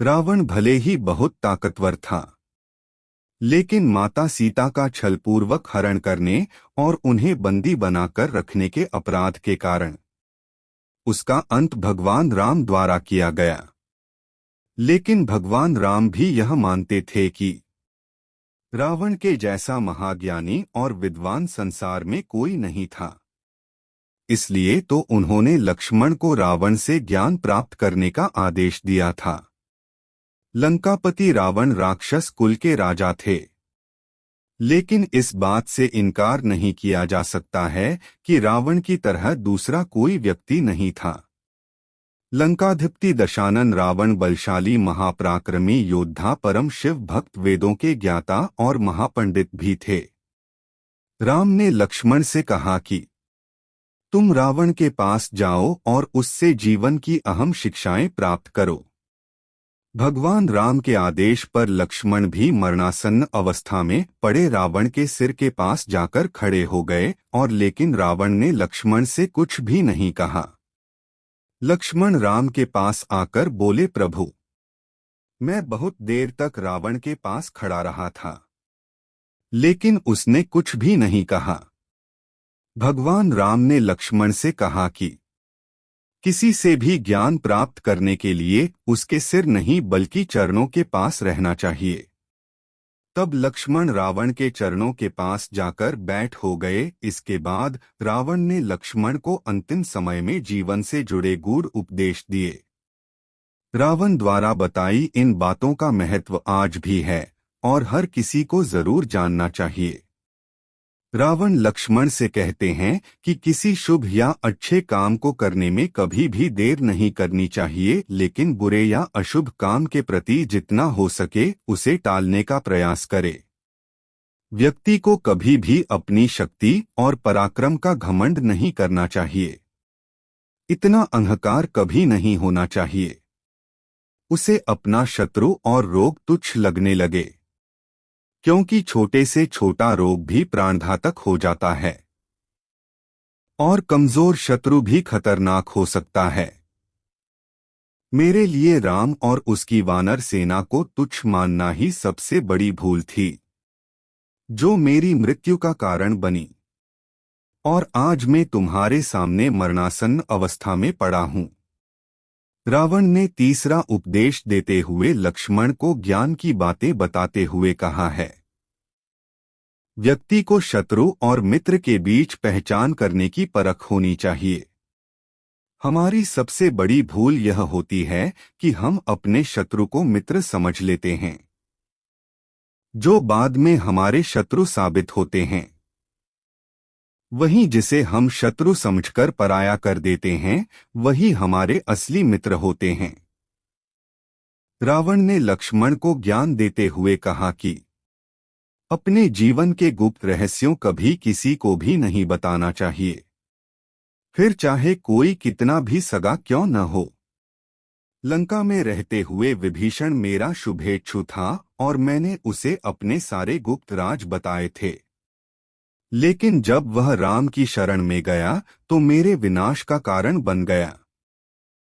रावण भले ही बहुत ताकतवर था, लेकिन माता सीता का छलपूर्वक हरण करने और उन्हें बंदी बनाकर रखने के अपराध के कारण उसका अंत भगवान राम द्वारा किया गया। लेकिन भगवान राम भी यह मानते थे कि रावण के जैसा महाज्ञानी और विद्वान संसार में कोई नहीं था। इसलिए तो उन्होंने लक्ष्मण को रावण से ज्ञान प्राप्त करने का आदेश दिया था। लंकापति रावण राक्षस कुल के राजा थे, लेकिन इस बात से इनकार नहीं किया जा सकता है कि रावण की तरह दूसरा कोई व्यक्ति नहीं था। लंकाधिपति दशानन रावण बलशाली महापराक्रमी योद्धा, परम शिव भक्त, वेदों के ज्ञाता और महापंडित भी थे। राम ने लक्ष्मण से कहा कि तुम रावण के पास जाओ और उससे जीवन की अहम शिक्षाएं प्राप्त करो। भगवान राम के आदेश पर लक्ष्मण भी मरणासन्न अवस्था में पड़े रावण के सिर के पास जाकर खड़े हो गए, और लेकिन रावण ने लक्ष्मण से कुछ भी नहीं कहा। लक्ष्मण राम के पास आकर बोले, प्रभु, मैं बहुत देर तक रावण के पास खड़ा रहा था, लेकिन उसने कुछ भी नहीं कहा। भगवान राम ने लक्ष्मण से कहा कि किसी से भी ज्ञान प्राप्त करने के लिए उसके सिर नहीं बल्कि चरणों के पास रहना चाहिए। तब लक्ष्मण रावण के चरणों के पास जाकर बैठ हो गए। इसके बाद रावण ने लक्ष्मण को अंतिम समय में जीवन से जुड़े गूढ़ उपदेश दिए। रावण द्वारा बताई इन बातों का महत्व आज भी है और हर किसी को जरूर जानना चाहिए। रावण लक्ष्मण से कहते हैं कि किसी शुभ या अच्छे काम को करने में कभी भी देर नहीं करनी चाहिए, लेकिन बुरे या अशुभ काम के प्रति जितना हो सके उसे टालने का प्रयास करे। व्यक्ति को कभी भी अपनी शक्ति और पराक्रम का घमंड नहीं करना चाहिए। इतना अहंकार कभी नहीं होना चाहिए। उसे अपना शत्रु और रोग तुच्छ लगने लगे, क्योंकि छोटे से छोटा रोग भी प्राणघातक हो जाता है और कमजोर शत्रु भी खतरनाक हो सकता है। मेरे लिए राम और उसकी वानर सेना को तुच्छ मानना ही सबसे बड़ी भूल थी, जो मेरी मृत्यु का कारण बनी, और आज मैं तुम्हारे सामने मरणासन्न अवस्था में पड़ा हूं। रावण ने तीसरा उपदेश देते हुए लक्ष्मण को ज्ञान की बातें बताते हुए कहा है, व्यक्ति को शत्रु और मित्र के बीच पहचान करने की परख होनी चाहिए। हमारी सबसे बड़ी भूल यह होती है कि हम अपने शत्रु को मित्र समझ लेते हैं, जो बाद में हमारे शत्रु साबित होते हैं। वहीं जिसे हम शत्रु समझकर पराया कर देते हैं, वही हमारे असली मित्र होते हैं। रावण ने लक्ष्मण को ज्ञान देते हुए कहा कि अपने जीवन के गुप्त रहस्यों कभी किसी को भी नहीं बताना चाहिए, फिर चाहे कोई कितना भी सगा क्यों न हो। लंका में रहते हुए विभीषण मेरा शुभेच्छु था और मैंने उसे अपने सारे गुप्त राज बताए थे, लेकिन जब वह राम की शरण में गया तो मेरे विनाश का कारण बन गया।